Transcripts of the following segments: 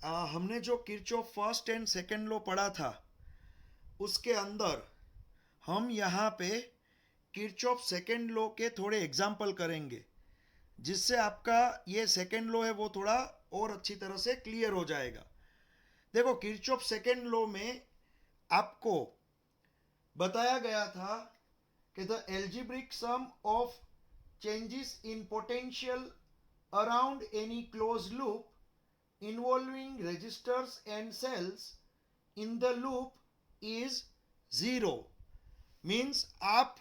हमने जो Kirchhoff first and second law पढ़ा था उसके अंदर हम यहाँ पे किरचॉफ सेकंड लॉ के थोड़े एग्जाम्पल करेंगे, जिससे आपका ये सेकंड लॉ है वो थोड़ा और अच्छी तरह से क्लियर हो जाएगा। देखो, किरचॉफ सेकंड लॉ में आपको बताया गया था कि the algebraic sum of changes in potential around any close loop involving resistors and cells in the loop is zero। Means आप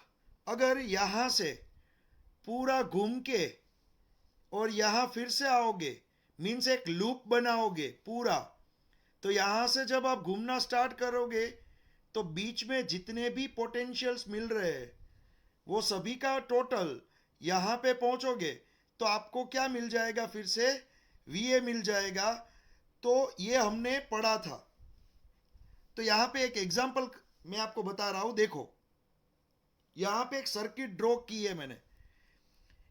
अगर यहाँ से पूरा घूम के और यहाँ फिर से आओगे, मीन्स एक लूप बनाओगे पूरा, तो यहाँ से जब आप घूमना स्टार्ट करोगे तो बीच में जितने भी पोटेंशियल्स मिल रहे हैं वो सभी का टोटल यहाँ पे पहुँचोगे तो आपको क्या मिल जाएगा, फिर से वी मिल जाएगा। तो ये हमने पढ़ा था। तो यहाँ पे एक एग्जांपल मैं आपको बता रहा हूँ। देखो, यहाँ पे एक सर्किट ड्रॉ की है मैंने।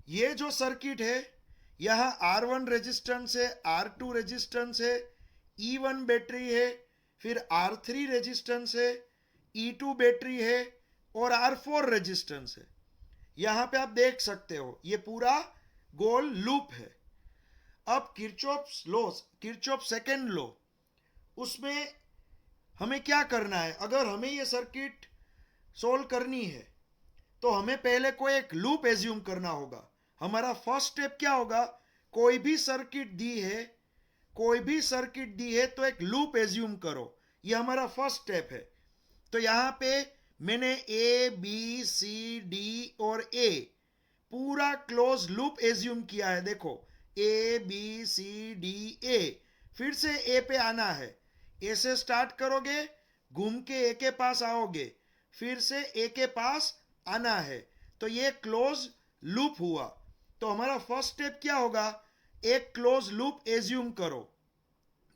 ये जो सर्किट है, यहाँ R1 रेजिस्टेंस है, R2 रेजिस्टेंस है, E1 बैटरी है, फिर R3 रेजिस्टेंस है, E2 बैटरी है और R4 रेजिस्टेंस है। यहाँ पे आप देख सकते हो ये पूरा गोल लूप है। अब किरचॉफ सेकंड लॉ, उसमें हमें क्या करना है? अगर हमें ये सर्किट सोल्व करनी है तो हमें पहले कोई एक लूप एज्यूम करना होगा। हमारा फर्स्ट स्टेप क्या होगा? कोई भी सर्किट दी है तो एक लूप एज्यूम करो। ये हमारा फर्स्ट स्टेप है। तो यहाँ पे मैंने ए बी सी डी और ए पूरा क्लोज लूप एज्यूम किया है। देखो, ए बी सी डी ए, फिर से ए पे आना है। ए से स्टार्ट करोगे, घूम के ए के पास आओगे, फिर से ए के पास आना है। तो ये क्लोज लूप हुआ। तो हमारा फर्स्ट स्टेप क्या होगा? एक क्लोज लूप एज्यूम करो।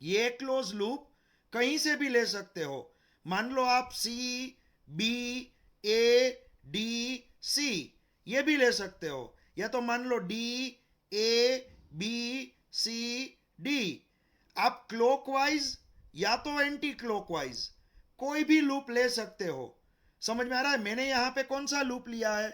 ये क्लोज लूप कहीं से भी ले सकते हो। मान लो आप सी बी ए डी सी ये भी ले सकते हो, या तो मान लो D A B C D. आप क्लॉकवाइज या तो एंटी क्लॉकवाइज कोई भी लूप ले सकते हो। समझ में आ रहा है? मैंने यहां पे कौन सा लूप लिया है?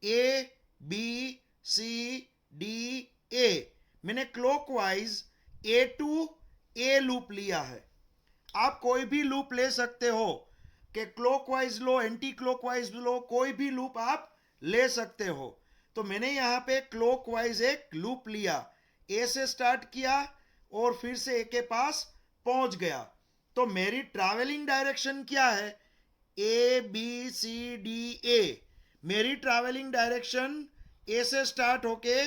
A B C D A. मैंने clockwise A to A loop लिया है। आप कोई भी लूप ले सकते हो कि क्लॉकवाइज लो, एंटी क्लॉकवाइज लो, कोई भी लूप आप ले सकते हो। तो मैंने यहां पे क्लॉकवाइज एक लूप लिया, ए से स्टार्ट किया और फिर से ए के पास पहुंच गया। तो मेरी ट्रैवलिंग डायरेक्शन क्या है? A B C D A. मेरी ट्रैवलिंग डायरेक्शन ए से स्टार्ट होके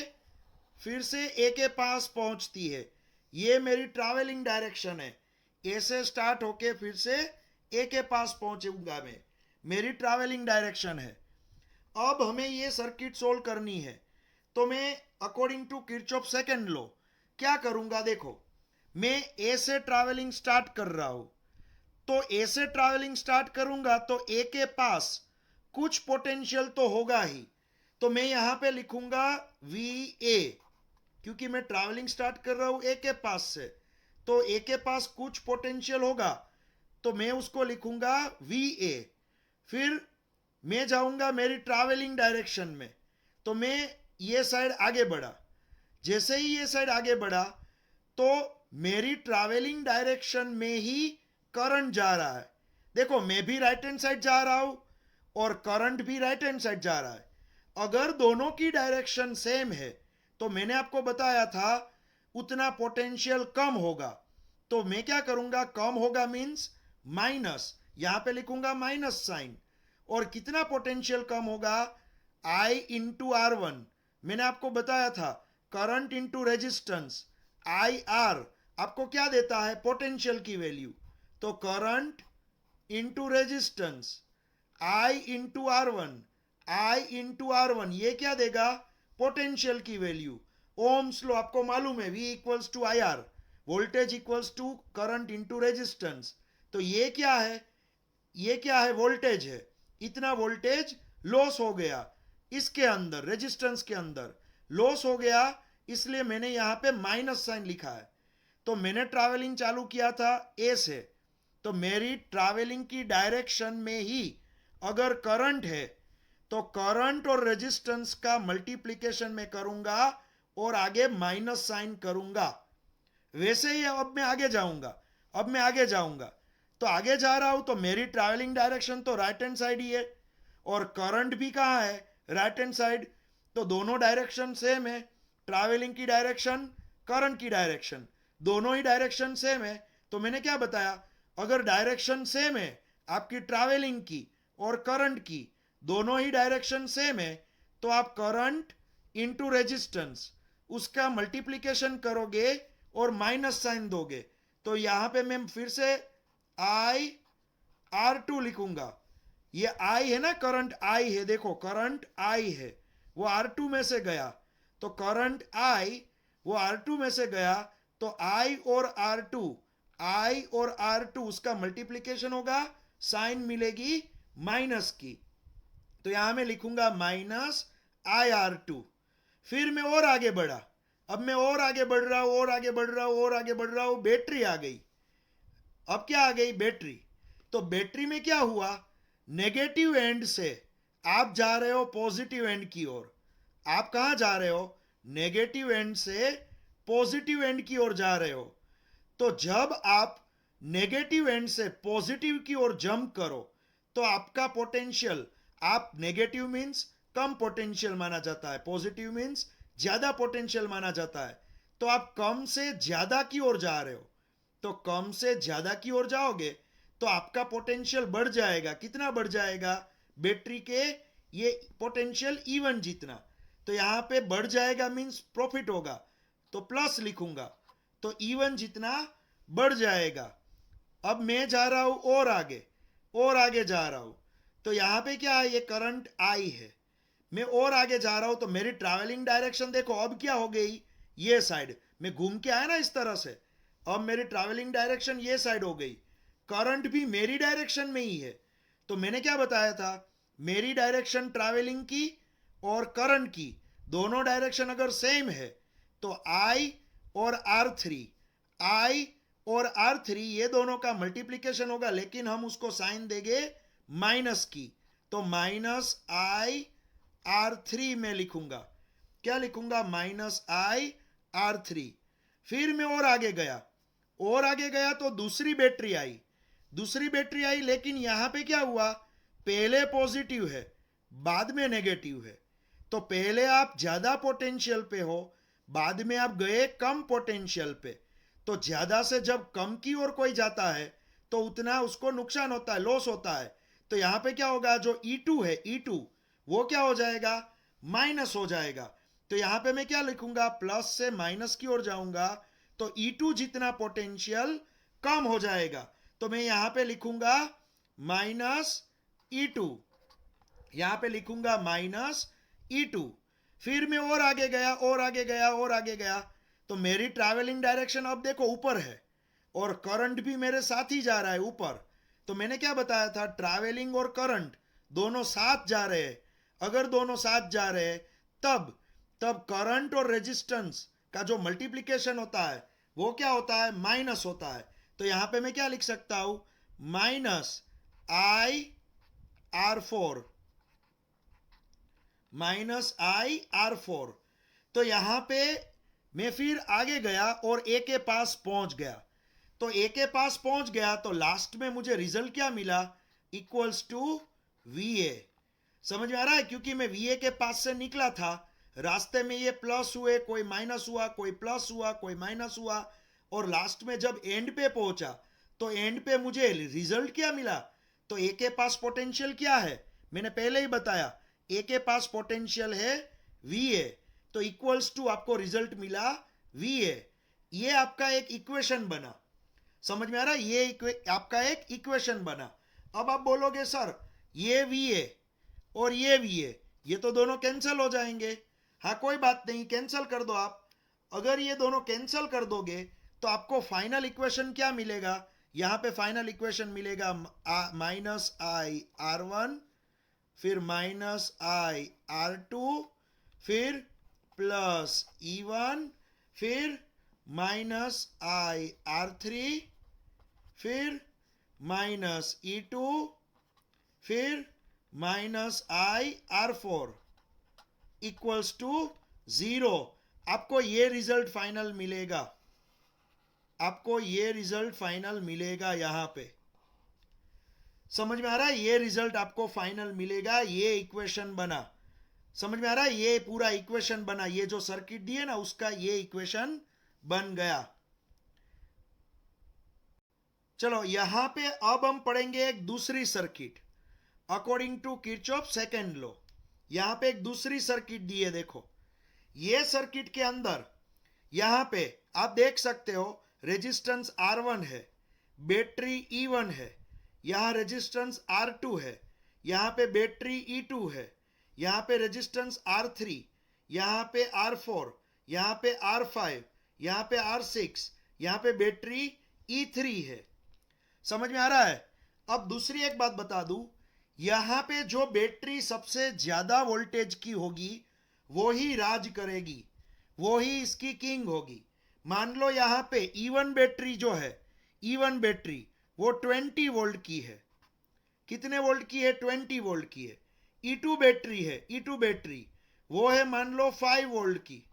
फिर से ए के पास पहुंचती है। ये मेरी ट्रैवलिंग डायरेक्शन है। ए से स्टार्ट होके फिर से ए के पास पहुंचूंगा मैं, मेरी ट्रैवलिंग डायरेक्शन है। अब हमें ये सर्किट सोल्व करनी है, तो मैं according to Kirchhoff second law क्या करूंगा? देखो, मैं ए से ट्रैवलिंग स्टार्ट कर रहा हूं, तो ए से ट्रैवलिंग स्टार्ट करूंगा तो ए के पास कुछ पोटेंशियल तो होगा ही। तो मैं यहां पे लिखूंगा वी ए, क्योंकि मैं ट्रैवलिंग स्टार्ट कर रहा हूं ए के पास से, तो ए के पास कुछ पोटेंशियल होगा, तो मैं उसको लिखूंगा वी ए। फिर मैं जाऊंगा मेरी ट्रैवलिंग डायरेक्शन में, तो मैं ये साइड आगे बढ़ा। जैसे ही ये साइड आगे बढ़ा तो मेरी ट्रैवलिंग डायरेक्शन में ही करंट जा रहा है। देखो, मैं भी राइट हैंड साइड जा रहा हूं और करंट भी राइट हैंड साइड जा रहा है। अगर दोनों की डायरेक्शन सेम है तो मैंने आपको बताया था उतना पोटेंशियल कम होगा। तो मैं क्या करूंगा? कम होगा मीन्स माइनस, यहां पे लिखूंगा माइनस साइन। और कितना पोटेंशियल कम होगा? I into R1। मैंने आपको बताया था करंट इंटू रेजिस्टेंस, IR आपको क्या देता है? पोटेंशियल की वैल्यू। तो current into resistance I into R1 ये क्या देगा? पोटेंशियल की वैल्यू। ओम्स लो आपको मालूम है, V equals to IR, voltage equals to current into resistance. तो ये क्या है? ये क्या है? वोल्टेज है। इतना वोल्टेज लॉस हो गया, इसके अंदर रेजिस्टेंस के अंदर लॉस हो गया, इसलिए मैंने यहां पे माइनस साइन लिखा है। तो मैंने ट्रैवलिंग चालू किया था ए से, तो मेरी ट्रैवलिंग की डायरेक्शन में ही अगर करंट है तो करंट और रेजिस्टेंस का मल्टीप्लिकेशन में करूंगा और आगे माइनस साइन करूंगा। वैसे ही अब मैं आगे जाऊंगा, अब मैं आगे जाऊंगा तो आगे जा रहा हूं तो मेरी ट्रैवलिंग डायरेक्शन तो राइट हैंड साइड ही है और करंट भी कहाँ है, राइट हैंड साइड। तो दोनों डायरेक्शन सेम है, ट्रैवलिंग की डायरेक्शन, करंट की डायरेक्शन, दोनों ही डायरेक्शन सेम है। तो मैंने क्या बताया, अगर डायरेक्शन सेम है आपकी ट्रैवलिंग की और करंट की, दोनों ही डायरेक्शन सेम है, तो आप करंट इंटू रेजिस्टेंस उसका मल्टीप्लीकेशन करोगे और माइनस साइन दोगे। तो यहां पे मैं फिर से आई R2 लिखूंगा। ये आई है ना, करंट आई है, देखो करंट आई है, वो R2 में से गया, तो करंट आई वो R2 में से गया, तो आई और R2, आई और R2 उसका मल्टीप्लीकेशन होगा, साइन मिलेगी माइनस की। तो यहां मैं लिखूंगा माइनस IR2। फिर मैं और आगे बढ़ा, अब मैं और आगे बढ़ रहा हूं, और आगे बढ़ रहा हूं, और आगे बढ़ रहा हूं, बैटरी आ गई। अब क्या आ गई, बैटरी। तो बैटरी में क्या हुआ, नेगेटिव एंड से आप जा रहे हो पॉजिटिव एंड की ओर। आप कहां जा रहे हो, नेगेटिव एंड से पॉजिटिव एंड की ओर जा रहे हो। तो जब आप नेगेटिव एंड से पॉजिटिव की ओर जंप करो तो आपका पोटेंशियल, आप नेगेटिव मींस कम पोटेंशियल माना जाता है, पॉजिटिव मींस ज्यादा पोटेंशियल माना जाता है। तो आप कम से ज्यादा की ओर जा रहे हो, तो कम से ज्यादा की ओर जाओगे तो आपका पोटेंशियल बढ़ जाएगा। कितना बढ़ जाएगा, बैटरी के ये पोटेंशियल इवन जितना। तो यहां पे बढ़ जाएगा मींस प्रॉफिट होगा, तो प्लस लिखूंगा, तो इवन जितना बढ़ जाएगा। अब मैं जा रहा हूं और आगे, और आगे जा रहा हूं, तो यहां पे क्या है, ये करंट आई है, मैं और आगे जा रहा हूं तो मेरी ट्रैवलिंग डायरेक्शन देखो अब क्या हो गई, ये साइड में घूम के आया ना इस तरह से, अब मेरी ट्रैवलिंग डायरेक्शन ये साइड हो गई, करंट भी मेरी डायरेक्शन में ही है। तो मैंने क्या बताया था, मेरी डायरेक्शन ट्रैवलिंग की और करंट की दोनों डायरेक्शन अगर सेम है तो आई और R3, आई और R3 ये दोनों का मल्टीप्लीकेशन होगा, लेकिन हम उसको साइन देंगे माइनस की। तो माइनस IR3 में लिखूंगा, क्या लिखूंगा, माइनस IR3। फिर मैं और आगे गया, और आगे गया तो दूसरी बैटरी आई, दूसरी बैटरी आई, लेकिन यहां पे क्या हुआ, पहले पॉजिटिव है बाद में नेगेटिव है। तो पहले आप ज्यादा पोटेंशियल पे हो, बाद में आप गए कम पोटेंशियल पे। तो ज्यादा से जब कम की ओर कोई जाता है तो उतना उसको नुकसान होता है, लॉस होता है। तो यहां पे क्या होगा, जो E2 है, E2 वो क्या हो जाएगा, माइनस हो जाएगा। तो यहां पे मैं क्या लिखूंगा, प्लस से माइनस की ओर जाऊंगा तो E2 जितना पोटेंशियल कम हो जाएगा। तो मैं यहां पे लिखूंगा माइनस E2, यहां पे लिखूंगा माइनस E2। फिर मैं और आगे गया, और आगे गया, और आगे गया, तो मेरी ट्रैवलिंग डायरेक्शन अब देखो ऊपर है और करंट भी मेरे साथ ही जा रहा है ऊपर। तो मैंने क्या बताया था, ट्रैवलिंग और करंट दोनों साथ जा रहे हैं। अगर दोनों साथ जा रहे हैं तब तब करंट और रेजिस्टेंस का जो मल्टीप्लिकेशन होता है वो क्या होता है, माइनस होता है। तो यहां पे मैं क्या लिख सकता हूं, माइनस IR4, माइनस IR4। तो यहां पे मैं फिर आगे गया और ए के पास पहुंच गया। तो ए के पास पहुंच गया तो लास्ट में मुझे रिजल्ट क्या मिला, इक्वल्स टू VA। समझ में आ रहा है, क्योंकि मैं VA के पास से निकला था, रास्ते में ये प्लस हुए, कोई माइनस हुआ, कोई प्लस हुआ, कोई माइनस हुआ, और लास्ट में जब एंड पे पहुंचा तो एंड पे मुझे रिजल्ट क्या मिला। तो ए के पास पोटेंशियल क्या है, मैंने पहले ही बताया, ए के पास पोटेंशियल है VA। तो इक्वल्स टू आपको रिजल्ट मिला VA। ये आपका एक इक्वेशन बना, समझ में आ रहा है, ये आपका एक इक्वेशन बना। अब आप बोलोगे सर ये VA और ये VA, ये तो दोनों कैंसिल हो जाएंगे। हाँ कोई बात नहीं, कैंसिल कर दो आप। अगर ये दोनों कैंसिल कर दोगे तो आपको फाइनल इक्वेशन क्या मिलेगा, यहां पे फाइनल इक्वेशन मिलेगा माइनस IR1, फिर माइनस IR2, फिर प्लस E1, फिर माइनस आई R3, फिर माइनस E2, फिर minus I R4 equals to 0। आपको ये रिजल्ट फाइनल मिलेगा, आपको ये रिजल्ट फाइनल मिलेगा। यहां पे समझ में आ रहा है? ये रिजल्ट आपको फाइनल मिलेगा। ये इक्वेशन बना, समझ में आ रहा है? ये पूरा इक्वेशन बना, ये जो सर्किट दिए ना उसका ये इक्वेशन बन गया। चलो यहां पे अब हम पढ़ेंगे एक दूसरी circuit according to Kirchhoff second law. यहां पे एक दूसरी सर्किट दी है, देखो ये सर्किट के अंदर यहां पे आप देख सकते हो रेजिस्टेंस R1 है, बैटरी E1 है, यहां रेजिस्टेंस R2 है, यहां पे बैटरी E2 है, यहां पे रेजिस्टेंस R3, यहां पे R4, यहां पे R5, यहां पे R6, यहां पे बैटरी E3 है। समझ में आ रहा है? अब दूसरी एक बात बता दूं, यहां पे जो बैटरी सबसे ज्यादा वोल्टेज की होगी वो ही राज करेगी, वो ही इसकी किंग होगी। मान लो यहां पे E1 बैटरी जो है, E1 बैटरी वो 20 वोल्ट की है। कितने वोल्ट की है? 20 वोल्ट की है। E2 बैटरी है, E2 बैटरी वो है मान लो 5 वोल्ट की।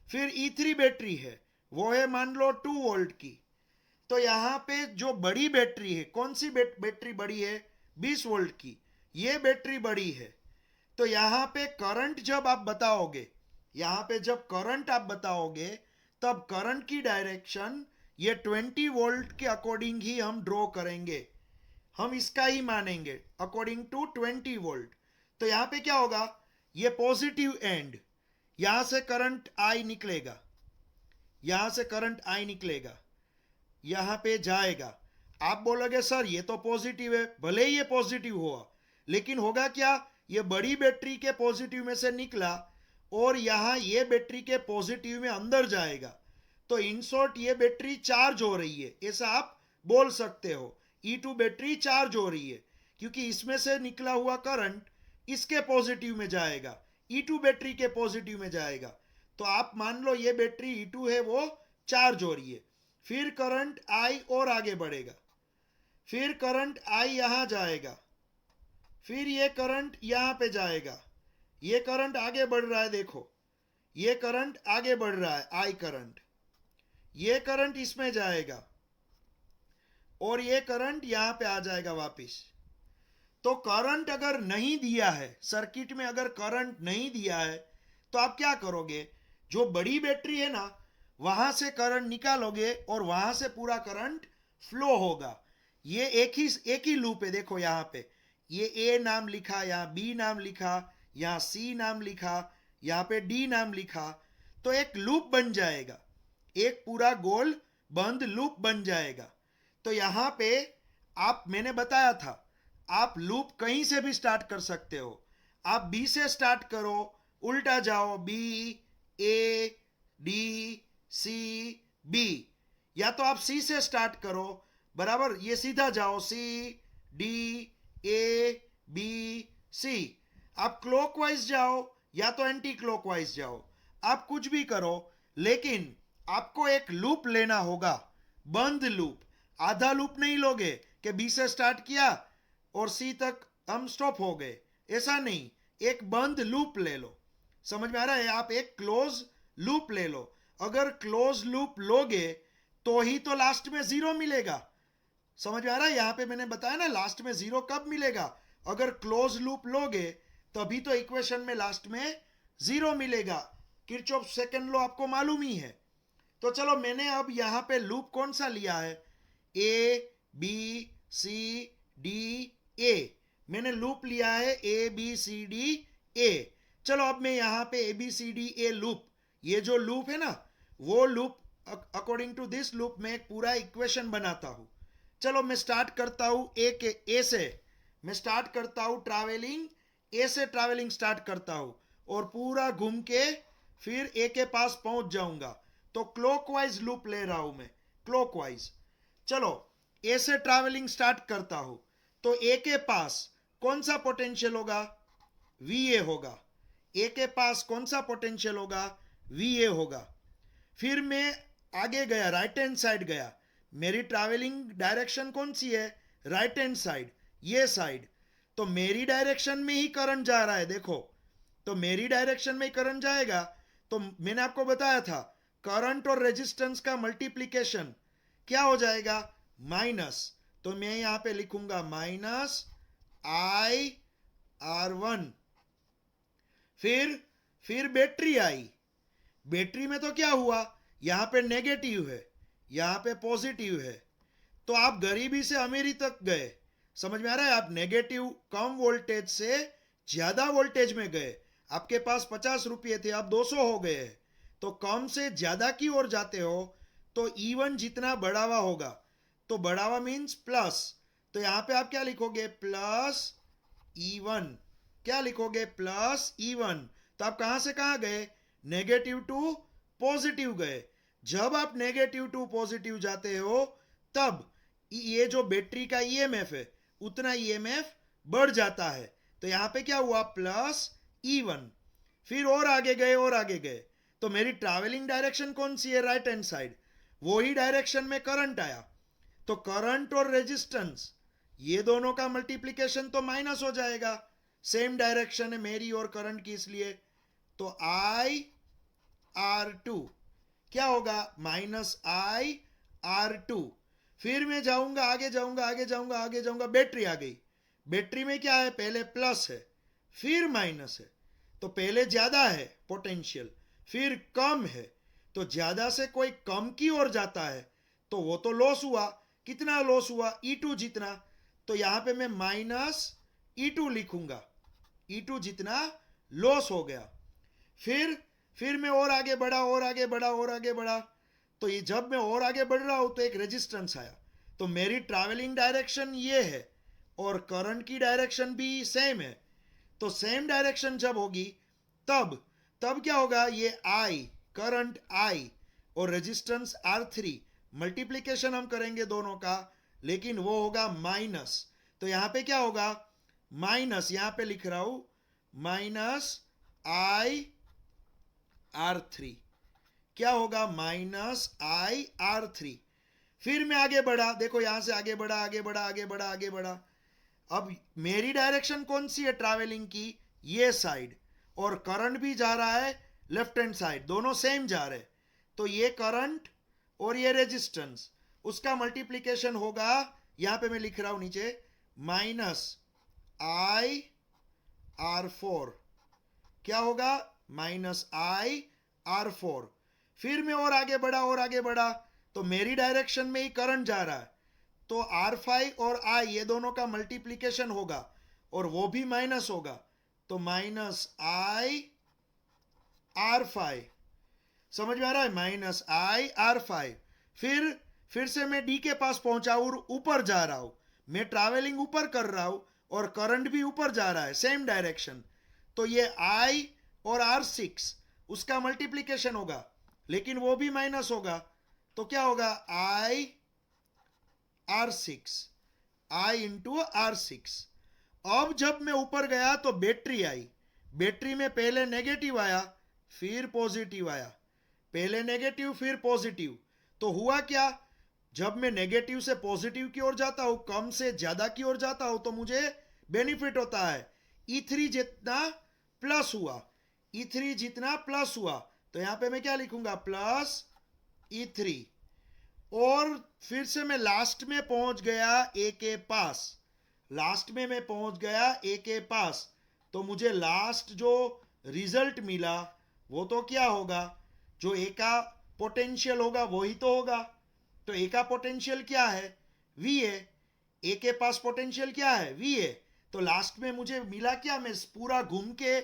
फिर E3 बैटरी है, वो है मान लो 2 वोल्ट की। तो यहां पे जो बड़ी बैटरी है, कौन सी बैटरी बड़ी है? 20 वोल्ट की, ये बैटरी बड़ी है। तो यहां पे करंट जब आप बताओगे, यहां पे जब करंट आप बताओगे तब करंट की डायरेक्शन ये 20 वोल्ट के अकॉर्डिंग ही हम ड्रॉ करेंगे, हम इसका ही मानेंगे अकॉर्डिंग टू 20 वोल्ट। तो यहां पे क्या होगा? ये पॉजिटिव एंड, यहां से करंट आई निकलेगा, यहां से करंट आई निकलेगा, यहां पे जाएगा। आप बोलोगे सर ये तो पॉजिटिव है, भले ही ये पॉजिटिव हुआ, लेकिन होगा क्या? ये बड़ी बैटरी के पॉजिटिव में से निकला और यहां ये बैटरी के पॉजिटिव में अंदर जाएगा। तो इन शॉर्ट ये बैटरी चार्ज हो रही है, ऐसा आप बोल सकते हो। E2 बैटरी चार्ज हो रही है क्योंकि इसमें से निकला हुआ करंट इसके पॉजिटिव में जाएगा, E2 बैटरी के पॉजिटिव में जाएगा। तो आप मान लो ये बैटरी E2 है वो चार्ज हो रही है, फिर करंट आई और आगे बढ़ेगा, फिर करंट आई यहां जाएगा, फिर ये करंट यहां पे जाएगा, ये करंट आगे बढ़ रहा है, देखो ये करंट आगे बढ़ रहा है, आई करंट, ये करंट इसमें जाएगा और ये करंट यहां पे आ जाएगा वापस। तो करंट अगर नहीं दिया है सर्किट में, अगर करंट नहीं दिया है तो आप क्या करोगे? जो बड़ी बैटरी है ना वहां से करंट निकालोगे और वहां से पूरा करंट फ्लो होगा। ये एक ही लूप है, देखो यहां पे ये ए नाम लिखा, यहाँ बी नाम लिखा, यहाँ सी नाम लिखा, यहाँ पे डी नाम लिखा। तो एक लूप बन जाएगा, एक पूरा गोल बंद लूप बन जाएगा। तो यहां पे आप, मैंने बताया था आप लूप कहीं से भी स्टार्ट कर सकते हो। आप बी से स्टार्ट करो, उल्टा जाओ, B A D C B, या तो आप सी से स्टार्ट करो, बराबर, ये सीधा जाओ सी डी ए बी सी। आप क्लॉकवाइज जाओ या तो एंटी क्लॉकवाइज जाओ, आप कुछ भी करो, लेकिन आपको एक लूप लेना होगा, बंद लूप। आधा लूप नहीं लोगे कि बी से स्टार्ट किया और सी तक हम स्टॉप हो गए, ऐसा नहीं, एक बंद लूप ले लो। समझ में आ रहा है? आप एक क्लोज लूप ले लो। अगर क्लोज लूप लोगे तो ही तो लास्ट में जीरो मिलेगा। समझ में आ रहा है? यहां पे मैंने बताया ना लास्ट में जीरो कब मिलेगा? अगर क्लोज लूप लोगे तभी तो इक्वेशन में लास्ट में जीरो मिलेगा। किरचॉफ सेकंड लॉ आपको मालूम ही है। तो चलो मैंने अब यहां पे लूप कौन सा लिया है? A B C D A, मैंने लूप लिया है ए बी सी डी ए। चलो अब मैं यहां पे A B C D A loop, ये जो लूप है ना वो loop, according to this loop में एक पूरा इक्वेशन बनाता हूं। चलो मैं स्टार्ट करता हूं ए से, मैं स्टार्ट करता हूं ट्रैवलिंग, ए से ट्रैवलिंग स्टार्ट करता हूं और पूरा घूम के फिर ए के पास पहुंच जाऊंगा। तो क्लॉकवाइज लूप ले रहा हूं मैं, क्लॉकवाइज। चलो ए से ट्रैवलिंग स्टार्ट करता हूं, तो ए के पास कौन सा पोटेंशियल होगा? वी ए होगा। ए के पास कौन सा पोटेंशियल होगा? वी ए होगा। फिर मैं आगे गया, राइट हैंड साइड गया। मेरी ट्रैवलिंग डायरेक्शन कौन सी है? राइट हैंड साइड, ये साइड। तो मेरी डायरेक्शन में ही करंट जा रहा है, देखो। तो मेरी डायरेक्शन में ही करंट जाएगा। तो मैंने आपको बताया था करंट और रेजिस्टेंस का मल्टीप्लीकेशन क्या हो जाएगा? माइनस। तो मैं यहां पे लिखूंगा माइनस IR1। फिर बैटरी आई। बैटरी में तो क्या हुआ? यहां पे नेगेटिव है, यहां पे पॉजिटिव है। तो आप गरीबी से अमीरी तक गए। समझ में आ रहा है? आप नेगेटिव कम वोल्टेज से ज्यादा वोल्टेज में गए। आपके पास 50 रुपये थे, आप 200 हो गए। तो कम से ज्यादा की ओर जाते हो तो E1 जितना बढ़ावा होगा। तो बढ़ावा मीन्स प्लस। तो यहां पे आप क्या लिखोगे? Plus E1। क्या लिखोगे? Plus E1। तो आप कहां से कहां गए? नेगेटिव टू पॉजिटिव गए। जब आप नेगेटिव टू पॉजिटिव जाते हो तब ये जो बैटरी का ईएमएफ है उतना ईएमएफ बढ़ जाता है। तो यहां पे क्या हुआ? Plus E1। फिर और आगे गए और आगे गए। तो मेरी ट्रैवलिंग डायरेक्शन कौन सी है? Right hand side. वही डायरेक्शन में करंट आया। तो करंट और रेजिस्टेंस ये दोनों का मल्टीप्लीकेशन तो माइनस हो जाएगा। सेम डायरेक्शन है मेरी और करंट की, इसलिए। तो IR2 क्या होगा? Minus IR2। फिर मैं जाऊंगा आगे, जाऊंगा आगे, जाऊंगा आगे, जाऊंगा। बैटरी आ गई। बैटरी में क्या है? पहले प्लस है, फिर माइनस है। तो पहले ज्यादा है पोटेंशियल, फिर कम है। तो ज्यादा से कोई कम की ओर जाता है तो वो तो लॉस हुआ। कितना लॉस हुआ? E2 जितना। तो यहां पे मैं माइनस E2 लिखूंगा। E2 जितना लॉस हो गया। फिर मैं और आगे बढ़ा और आगे बढ़ा और आगे बढ़ा। तो ये जब मैं और आगे बढ़ रहा हूं तो एक रेजिस्टेंस आया। तो मेरी ट्रैवलिंग डायरेक्शन ये है और करंट की डायरेक्शन भी सेम है। तो सेम डायरेक्शन जब होगी तब तब क्या होगा? ये I, करंट I और रेजिस्टेंस R3, मल्टीप्लीकेशन हम करेंगे दोनों का, लेकिन वो होगा माइनस। तो यहां पे क्या होगा? माइनस, यहां पे लिख रहा हूं माइनस IR3। क्या होगा? Minus IR3। फिर मैं आगे बढ़ा, देखो यहां से आगे बढ़ा, आगे बढ़ा, आगे बढ़ा, आगे बढ़ा। अब मेरी डायरेक्शन कौन सी है ट्रैवलिंग की? ये साइड। और करंट भी जा रहा है लेफ्ट हैंड साइड, दोनों सेम जा रहे। तो ये करंट और ये रेजिस्टेंस, उसका मल्टीप्लीकेशन होगा। यहां पे मैं लिख रहा हूं नीचे माइनस IR4। क्या होगा? Minus IR4। फिर मैं और आगे बढ़ा और आगे बढ़ा। तो मेरी डायरेक्शन में ही करंट जा रहा है। तो R5 और I ये दोनों का मल्टीप्लीकेशन होगा और वो भी माइनस होगा। तो माइनस IR5। समझ में आ रहा है? Minus IR5। फिर से मैं D के पास पहुंचा और ऊपर जा रहा हूं। मैं ट्रैवलिंग ऊपर कर रहा हूं और करंट भी ऊपर जा रहा है, सेम डायरेक्शन। तो ये I और R6 उसका मल्टीप्लीकेशन होगा, लेकिन वो भी माइनस होगा। तो क्या होगा? I into R6। अब जब मैं ऊपर गया तो बैटरी आई। बैटरी में पहले नेगेटिव आया, फिर पॉजिटिव आया। पहले नेगेटिव फिर पॉजिटिव। तो हुआ क्या? जब मैं नेगेटिव से पॉजिटिव की ओर जाता हूं, कम से ज्यादा की ओर जाता हूं, तो मुझे बेनिफिट होता है। E3 जितना प्लस हुआ, E3 जितना प्लस हुआ। तो यहां पे मैं क्या लिखूंगा? Plus E3। और फिर से मैं लास्ट में पहुंच गया ए के पास। लास्ट में मैं पहुंच गया ए के पास। तो मुझे लास्ट जो रिजल्ट मिला वो तो क्या होगा? जो ए का पोटेंशियल होगा वही तो होगा। तो ए का पोटेंशियल क्या है? V A. ए के पास पोटेंशियल क्या है? V A. तो लास्ट में मुझे मिला क्या? मैं पूरा घूम के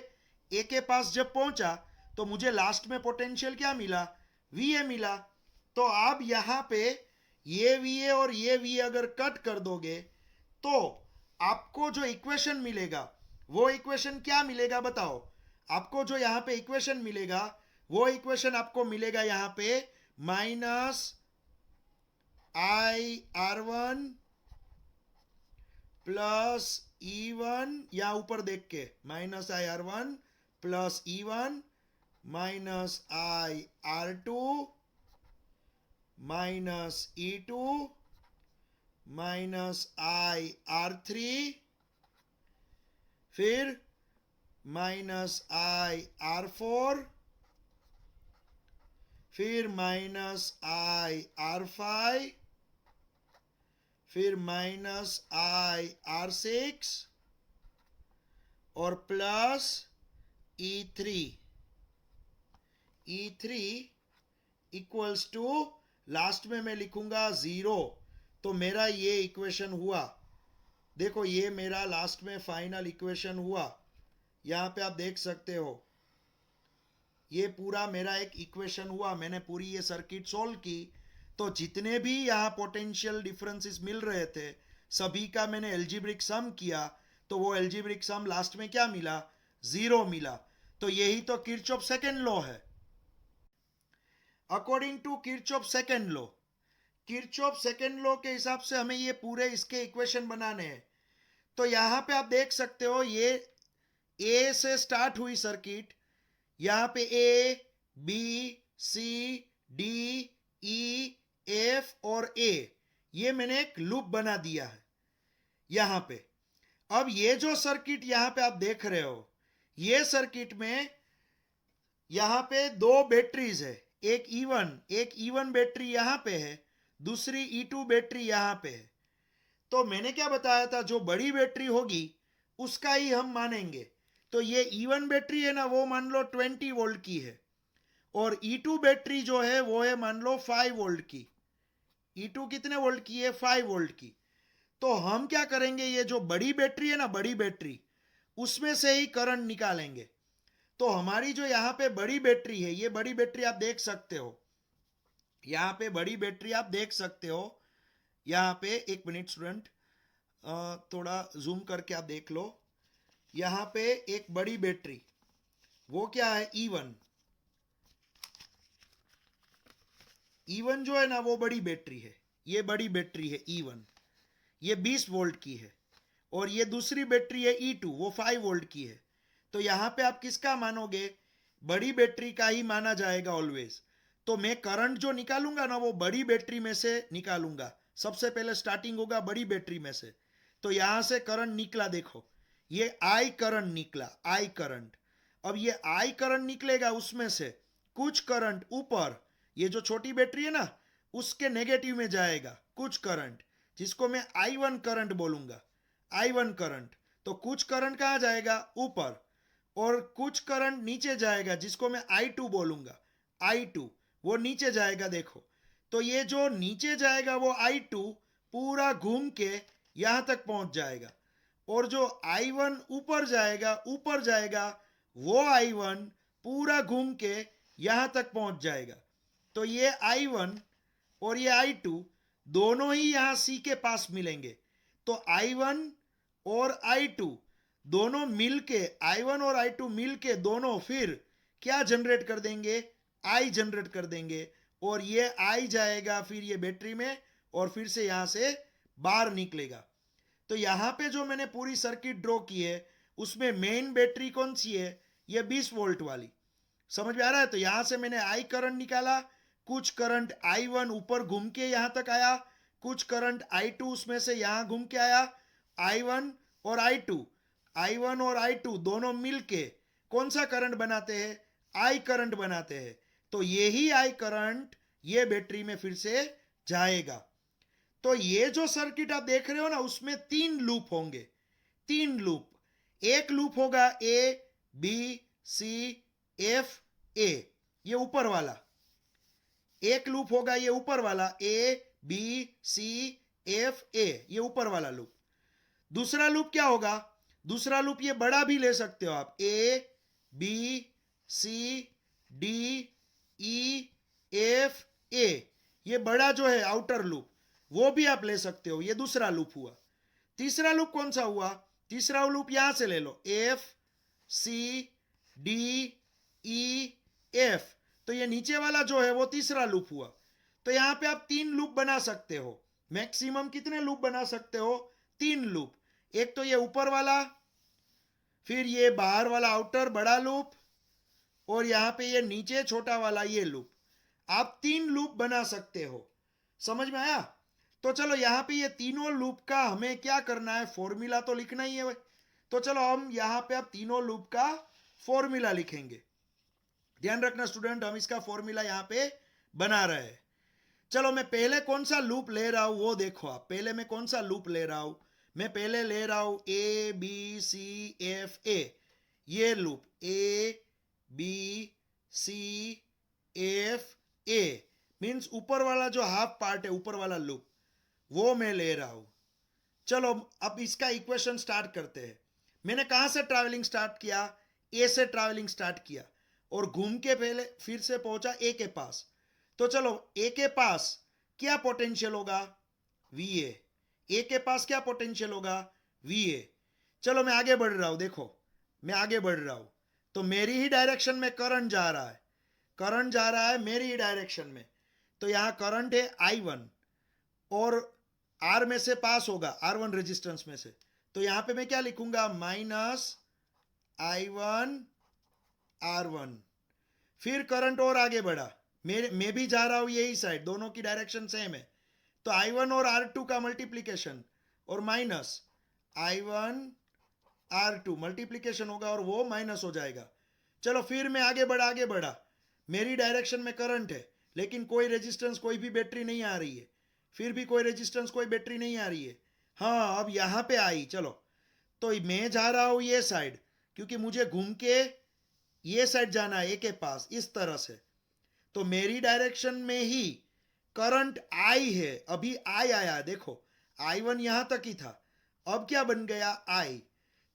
ए के पास जब पहुंचा तो मुझे लास्ट में पोटेंशियल क्या मिला? वी ए मिला। तो आप यहां पे ये वी ए और ये वी ए अगर कट कर दोगे तो आपको जो इक्वेशन मिलेगा वो इक्वेशन क्या मिलेगा? बताओ। आपको जो यहां पे इक्वेशन मिलेगा वो इक्वेशन आपको मिलेगा यहां पे माइनस IR1 प्लस E1, या ऊपर देख के minus IR1 plus E1 minus IR2 minus E2 minus IR3, फिर माइनस IR4, फिर माइनस IR5, फिर माइनस IR6 और plus E3 equals to, last में मैं लिखूंगा 0। तो मेरा ये इक्वेशन हुआ, देखो ये मेरा लास्ट में फाइनल इक्वेशन हुआ। यहां पे आप देख सकते हो ये पूरा मेरा एक इक्वेशन हुआ। मैंने पूरी ये सर्किट सॉल्व की, तो जितने भी यहाँ पोटेंशियल डिफरेंसेस मिल रहे थे सभी का मैंने एल्जीब्रिक सम किया, तो वो एल्जीब्रिक सम लास्ट में क्या मिला, 0 मिला। तो यही तो किरचॉफ सेकंड लॉ है। According to Kirchhoff second law, Kirchhoff second law के हिसाब से हमें ये पूरे इसके इक्वेशन बनाने हैं। तो यहां पे आप देख सकते हो ये ए से स्टार्ट हुई सर्किट, यहां पे A B C D E F और ए, ये मैंने एक लूप बना दिया है यहां पे। अब ये जो सर्किट यहां पे आप देख रहे हो, ये सर्किट में यहां पे दो बैटरीज है, एक E1 बैटरी यहां पे है, दूसरी E2 बैटरी यहां पे है। तो मैंने क्या बताया था, जो बड़ी बैटरी होगी उसका ही हम मानेंगे। तो ये E1 बैटरी है ना, वो मान लो 20 वोल्ट की है, और E2 बैटरी जो है वो है मान लो 5 वोल्ट की। E2 कितने वोल्ट की है, 5 वोल्ट की। तो हम क्या करेंगे, ये जो बड़ी बैटरी है ना, बड़ी बैटरी, उसमें से ही करंट निकालेंगे। तो हमारी जो यहाँ पे बड़ी बैटरी है, ये बड़ी बैटरी आप देख सकते हो, यहाँ पे बड़ी बैटरी आप देख सकते हो। यहाँ पे एक मिनट स्टूडेंट, थोड़ा जूम करके आप देख लो। यहाँ पे एक बड़ी बैटरी, वो क्या है, E1 जो है ना वो बड़ी बैटरी है, ये बड़ी बैटरी है E1, ये 20 वोल्ट की है। और ये दूसरी बैटरी है E2, वो 5 वोल्ट की है। तो यहां पे आप किसका मानोगे, बड़ी बैटरी का ही माना जाएगा ऑलवेज। तो मैं करंट जो निकालूंगा ना वो बड़ी बैटरी में से निकालूंगा। सबसे पहले स्टार्टिंग होगा बड़ी बैटरी में से। तो यहां से करंट निकला, देखो ये I करंट निकला, I करंट। अब ये I करंट निकलेगा, उसमें से कुछ करंट ऊपर, ये जो छोटी बैटरी है ना उसके नेगेटिव में जाएगा कुछ करंट, जिसको मैं I1 करंट बोलूंगा, I1 करंट। तो कुछ करंट कहां जाएगा, ऊपर, और कुछ करंट नीचे जाएगा जिसको मैं I2 बोलूंगा, I2 वो नीचे जाएगा। देखो तो ये जो नीचे जाएगा वो I2 पूरा घूम के यहां तक पहुंच जाएगा, और जो I1 ऊपर जाएगा वो I1 पूरा घूम के यहां तक पहुंच जाएगा। तो ये I1 और ये I2 दोनों ही यहां C के पास मिलेंगे। तो I1 और I2 दोनों मिलके, I1 और I2 मिलके दोनों फिर क्या जनरेट कर देंगे, I जनरेट कर देंगे। और ये I जाएगा फिर ये बैटरी में, और फिर से यहां से बाहर निकलेगा। तो यहां पे जो मैंने पूरी सर्किट ड्रॉ की है उसमें मेन बैटरी कौन सी है, ये 20 वोल्ट वाली, समझ में आ रहा है। तो यहां से मैंने I करंट निकाला, कुछ करंट I1 ऊपर घूम के यहां तक आया, कुछ करंट I2 उसमें से यहां घूम के आया। I1 और I2 दोनों मिलके कौन सा करंट बनाते हैं, I करंट बनाते हैं। तो यही I करंट ये बैटरी में फिर से जाएगा। तो ये जो सर्किट आप देख रहे हो ना उसमें 3 लूप होंगे, 3 लूप। एक लूप होगा A B C F A, ये ऊपर वाला एक लूप होगा, ये ऊपर वाला A B C F A, ये ऊपर वाला लूप। दूसरा लूप क्या होगा, दूसरा लूप ये बड़ा भी ले सकते हो आप, A B C D E F A, ये बड़ा जो है आउटर लूप वो भी आप ले सकते हो, ये दूसरा लूप हुआ। तीसरा लूप कौन सा हुआ, तीसरा लूप यहां से ले लो, F C D E F, तो ये नीचे वाला जो है वो तीसरा लूप हुआ। तो यहां पे आप 3 लूप बना सकते हो। मैक्सिमम कितने लूप बना सकते हो, 3 लूप। एक तो ये ऊपर वाला, फिर ये बाहर वाला आउटर बड़ा लूप, और यहां पे ये नीचे छोटा वाला ये लूप। आप 3 लूप बना सकते हो। समझ में आया? तो चलो यहाँ पे ये तीनों लूप का हमें क्या करना है, फॉर्मूला तो लिखना ही है भाई। तो चलो हम यहाँ पे अब तीनों लूप का फॉर्मूला लिखेंगे। ध्यान रखना स्टूडेंट, हम इसका फॉर्मूला यहाँ पे बना रहे हैं। चलो मैं पहले कौन सा लूप ले रहा हूं वो देखो आप। पहले मैं कौन सा लूप ले रहा हूं, मैं पहले ले रहा हूं A B C F A, ये loop A B C F A means ऊपर वाला जो हाफ पार्ट है, ऊपर वाला लूप, वो मैं ले रहा हूं। चलो अब इसका इक्वेशन स्टार्ट करते हैं। मैंने कहां से ट्रैवलिंग स्टार्ट किया, ए से ट्रैवलिंग स्टार्ट किया और घूम के पहले फिर से पहुंचा ए के पास। तो चलो ए के पास क्या पोटेंशियल होगा, वी ए के पास क्या पोटेंशियल होगा, वी ए। चलो मैं आगे बढ़ रहा हूं, देखो मैं आगे बढ़ रहा हूं, तो मेरी ही डायरेक्शन में करंट जा रहा है, करंट जा रहा है मेरी ही डायरेक्शन में। तो यहां करंट है I1 और आर में से पास होगा, R1 रेजिस्टेंस में से। तो यहां पे मैं क्या लिखूंगा, माइनस I1 R1। फिर करंट और आगे बढ़ा, मैं भी जा रहा हूं यही साइड, दोनों की डायरेक्शन सेम है। तो I1 और R2 का मल्टीप्लीकेशन और माइनस I1 R2 मल्टीप्लीकेशन होगा और वो माइनस हो जाएगा। चलो फिर मैं आगे बढ़ा, मेरी डायरेक्शन में करंट है लेकिन कोई रेजिस्टेंस, कोई भी बैटरी नहीं आ रही है, फिर भी कोई रेजिस्टेंस, कोई बैटरी नहीं आ रही है। हाँ अब यहां पे आई, चलो तो मैं जा रहा हूं ये साइड, क्योंकि मुझे घूम के ये साइड जाना है ए के पास, इस तरह से। तो मेरी डायरेक्शन में ही करंट आई है, अभी आई आया, देखो I1 यहां तक ही था, अब क्या बन गया आई।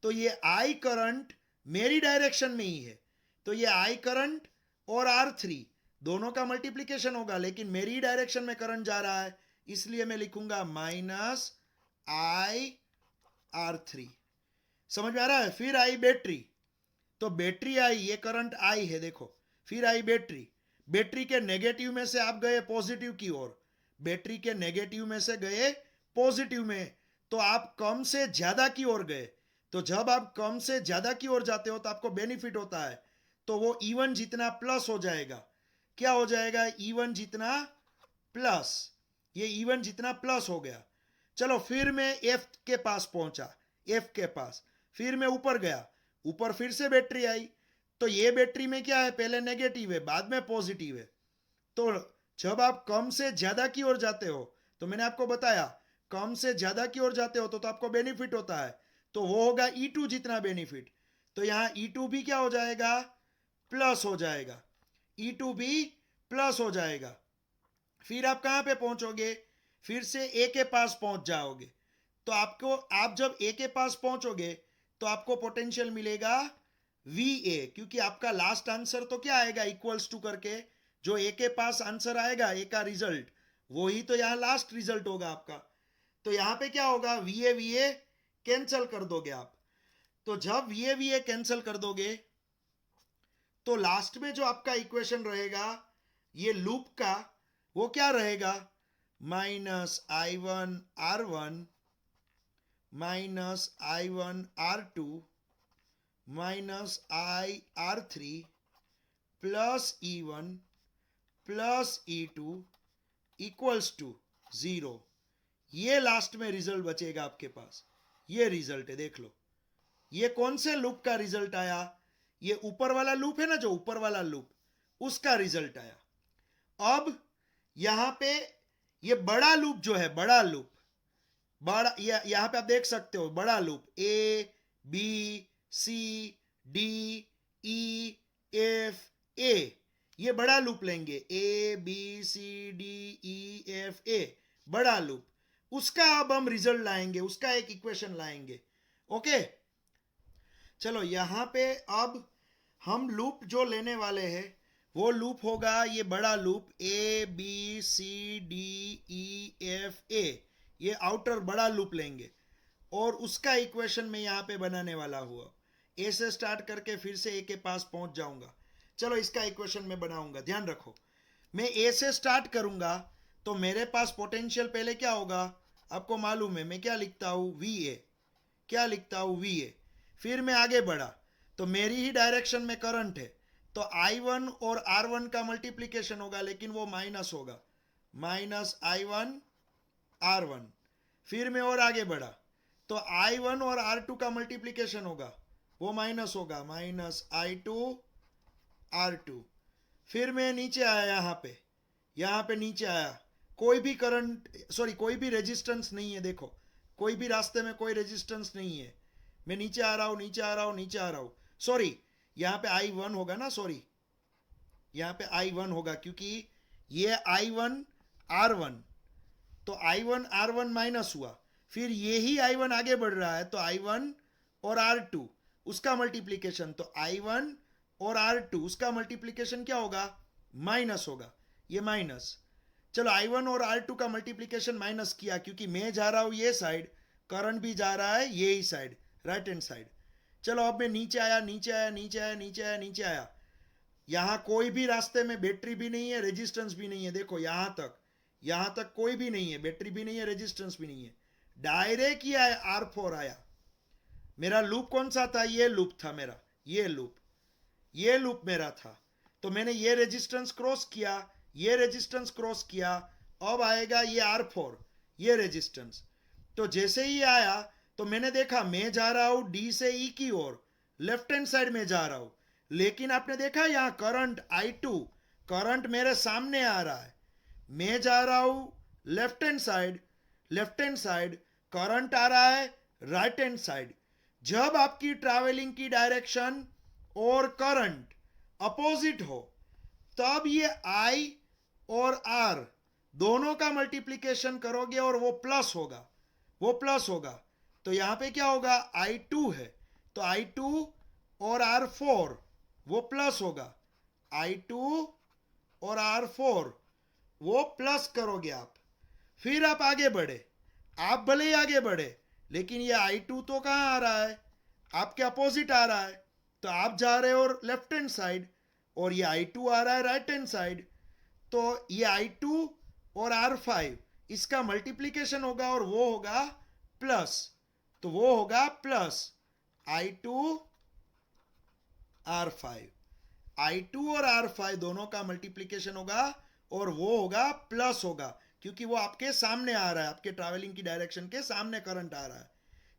तो ये आई करंट मेरी डायरेक्शन में ही है, तो ये आई करंट और R3 दोनों का मल्टीप्लीकेशन होगा, लेकिन मेरी डायरेक्शन में करंट जा रहा है, इसलिए मैं लिखूंगा माइनस I R3। समझ में आ रहा है? फिर आई बैटरी, तो बैटरी आई, ये करंट आई है देखो, फिर आई बैटरी, बैटरी के नेगेटिव में से आप गए पॉजिटिव की ओर, बैटरी के नेगेटिव में से गए पॉजिटिव में, तो आप कम से ज्यादा की ओर गए। तो जब आप कम से ज्यादा की ओर जाते हो तो आपको बेनिफिट होता है, तो वो E1 जितना प्लस हो जाएगा। क्या हो जाएगा, E1 जितना प्लस, ये E1 जितना प्लस हो गया। चलो फिर मैं F के पास पहुंचा, F के पास, फिर मैं ऊपर गया, ऊपर फिर से बैटरी आई, तो ये बैटरी में क्या है, पहले नेगेटिव है बाद में पॉजिटिव है। तो जब आप कम से ज्यादा की ओर जाते हो, तो मैंने आपको बताया कम से ज्यादा की ओर जाते हो तो आपको बेनिफिट होता है, तो वो होगा E2 जितना बेनिफिट। तो यहां E2 भी क्या हो जाएगा, प्लस हो जाएगा, E2 भी प्लस हो जाएगा। फिर आप कहां पे पहुंचोगे, फिर से ए के पास पहुंच जाओगे। तो आपको, आप जब ए के पास पहुंचोगे तो आपको पोटेंशियल मिलेगा VA, क्योंकि आपका लास्ट आंसर तो क्या आएगा, इक्वल्स टू करके जो ए के पास आंसर आएगा, ए का रिजल्ट, वो ही तो यहां लास्ट रिजल्ट होगा आपका। तो यहां पे क्या होगा, VA कैंसिल कर दोगे आप। तो जब VA कैंसिल कर दोगे तो लास्ट में जो आपका इक्वेशन रहेगा ये लूप का, वो क्या रहेगा, minus I1 R1 minus I1 R2 minus I R3 plus E1 plus E2 equals to 0। ये लास्ट में रिजल्ट बचेगा आपके पास, ये रिजल्ट है, देख लो ये कौन से लूप का रिजल्ट आया, ये ऊपर वाला लूप है ना, जो ऊपर वाला लूप, उसका रिजल्ट आया। अब यहां पे ये बड़ा लूप जो है, बड़ा लूप, बड़ा यहां पे आप देख सकते हो, बड़ा लूप ABCDEFA, ये बड़ा लूप लेंगे, ABCDEFA बड़ा लूप, उसका अब हम रिजल्ट लाएंगे, उसका एक इक्वेशन लाएंगे। ओके चलो यहां पे अब हम लूप जो लेने वाले हैं वो लूप होगा ये बड़ा लूप ABCDEFA, ये आउटर बड़ा लूप लेंगे और उसका इक्वेशन मैं यहां पे बनाने वाला हुआ, ए से स्टार्ट करके फिर से ए के पास पहुंच जाऊंगा। चलो इसका इक्वेशन मैं बनाऊंगा, ध्यान रखो मैं ए से स्टार्ट करूंगा तो मेरे पास पोटेंशियल पहले क्या होगा, आपको मालूम है मैं क्या लिखता हूं, VA, क्या लिखता हूं, VA। फिर मैं आगे बढ़ा तो मेरी ही डायरेक्शन में करंट है, तो I1 और R1 का मल्टीप्लीकेशन होगा लेकिन वो माइनस होगा, माइनस I1 R1। फिर मैं और आगे बढ़ा तो I1 और R2 का मल्टीप्लीकेशन होगा, वो माइनस होगा, माइनस I2 R2। फिर मैं नीचे आया, यहाँ पे नीचे आया, कोई भी करंट सॉरी कोई भी रेजिस्टेंस नहीं है, देखो कोई भी रास्ते में कोई रेजिस्टेंस नहीं है। मैं नीचे आ रहा हूँ, नीचे आ रहा हूँ, नीचे आ रहा हूँ, सॉरी यहाँ पे I1 होगा ना, सॉरी यहाँ पे I1 होगा क्योंकि ये I1 R1, तो I1 R1 माइनस हुआ, फिर ये ही I1 आगे बढ़ रहा है तो I1 और R2 उसका मल्टीप्लीकेशन, तो I1 और R2 उसका मल्टीप्लीकेशन क्या होगा, माइनस होगा, ये माइनस। चलो I1 और R2 का मल्टीप्लीकेशन माइनस किया क्योंकि मैं जा रहा हूं ये साइड, करंट भी जा रहा है ये ही साइड, राइट हैंड साइड। चलो अब मैं नीचे आया, नीचे आया, नीचे आया, नीचे आया, नीचे आया, यहां कोई भी रास्ते में बैटरी भी नहीं है, रेजिस्टेंस भी नहीं है, देखो यहां तक कोई भी नहीं है, बैटरी भी नहीं है, रेजिस्टेंस भी नहीं है, डायरेक्ट ही आया R4 आया। मेरा लूप कौन सा था, ये लूप था मेरा, ये लूप मेरा था। तो मैंने ये रेजिस्टेंस क्रॉस किया, ये रेजिस्टेंस क्रॉस किया, अब आएगा ये R4, ये रेजिस्टेंस। तो जैसे ही आया तो मैंने देखा मैं जा रहा हूं D से E की ओर, लेफ्ट हैंड साइड में जा रहा हूं, लेकिन आपने देखा यहां करंट I2, करंट मेरे सामने आ रहा है, मैं जा रहा हूं लेफ्ट हैंड साइड, करंट आ रहा है राइट हैंड साइड। जब आपकी ट्रैवलिंग की डायरेक्शन और करंट अपोजिट हो तब ये I और R दोनों का मल्टीप्लीकेशन करोगे और वो प्लस होगा, तो यहां पे क्या होगा, I2 है तो I2 और R4 वो प्लस होगा, I2 और R4 वो प्लस करोगे आप। फिर आप आगे बढ़े, आप भले ही आगे बढ़े लेकिन ये I2 तो कहाँ आ रहा है, आपके अपोजिट आ रहा है, तो आप जा रहे हो लेफ्ट हैंड साइड और ये I2 आ रहा है राइट हैंड साइड, तो ये I2 और R5 इसका मल्टीप्लीकेशन होगा और वो होगा प्लस, तो वो होगा प्लस I2 R5, I2 और R5 दोनों का मल्टीप्लीकेशन होगा और वो होगा प्लस होगा क्योंकि वो आपके सामने आ रहा है, आपके ट्रैवलिंग की डायरेक्शन के सामने करंट आ रहा है।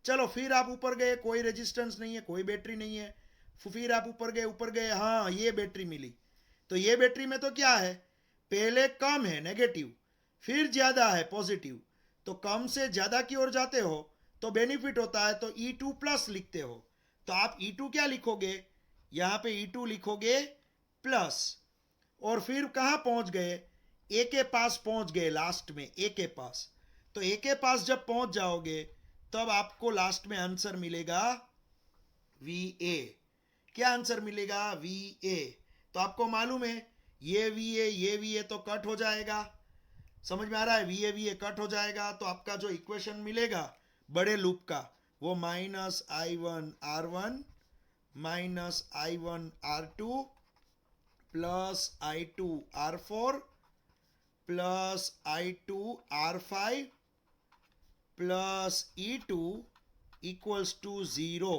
चलो फिर आप ऊपर गए, कोई रेजिस्टेंस नहीं है, कोई बैटरी नहीं है, फिर आप ऊपर गए, हाँ ये बैटरी मिली, तो ये बैटरी में तो क्या है, पहले कम है नेगेटिव, फिर ज्यादा है पॉजिटिव, तो कम से ज्यादा की ओर जाते हो तो बेनिफिट होता है, तो E2 प्लस लिखते हो, तो आप E2 क्या लिखोगे, यहां पे E2 लिखोगे प्लस, और फिर कहां पहुंच गए, ए के पास पहुंच गए, लास्ट में ए के पास, तो ए के पास जब पहुंच जाओगे तब आपको लास्ट में आंसर मिलेगा VA। क्या आंसर मिलेगा, VA। तो आपको मालूम है ये VA तो कट हो जाएगा, समझ में आ रहा है, VA कट हो जाएगा, तो आपका जो इक्वेशन मिलेगा बड़े लूप का वो minus I1 R1 minus I1 R2 plus I2 R4 plus I2 R5 plus E2 equals to 0।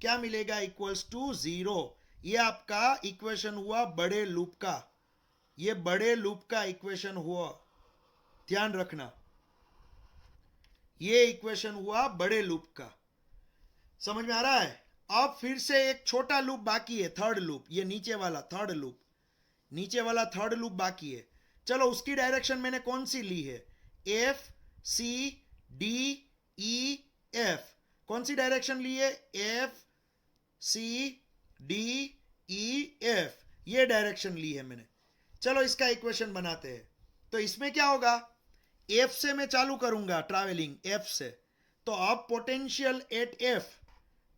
क्या मिलेगा, इक्वल्स टू 0। ये आपका इक्वेशन हुआ बड़े लूप का, ये बड़े लूप का इक्वेशन हुआ, ध्यान रखना, ये इक्वेशन हुआ बड़े लूप का, समझ में आ रहा है। अब फिर से एक छोटा लूप बाकी है, थर्ड लूप, ये नीचे वाला थर्ड लूप बाकी है। चलो उसकी डायरेक्शन मैंने कौन सी ली है, F C D E F, कौन सी डायरेक्शन ली है, F C D E F, ये डायरेक्शन ली है मैंने। चलो इसका इक्वेशन बनाते हैं, तो इसमें क्या होगा, F से मैं चालू करूंगा ट्रैवलिंग, F से, तो अब पोटेंशियल एट F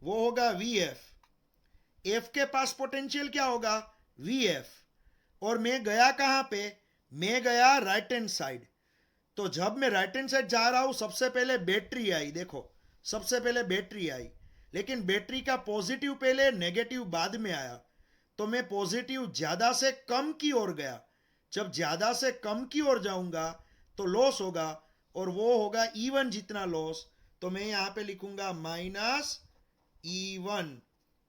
वो होगा VF, F के पास पोटेंशियल क्या होगा, VF, और मैं गया कहां पे, मैं गया राइट हैंड साइड, तो जब मैं राइट हैंड साइड जा रहा हूं सबसे पहले बैटरी आई, देखो सबसे पहले बैटरी आई, लेकिन बैटरी का पॉजिटिव पहले नेगेटिव बाद में आया, तो मैं पॉजिटिव ज्यादा से कम की ओर गया, जब ज्यादा से कम की ओर जाऊंगा तो लॉस होगा और वो होगा E1 जितना लॉस, तो मैं यहां पे लिखूंगा माइनस E1,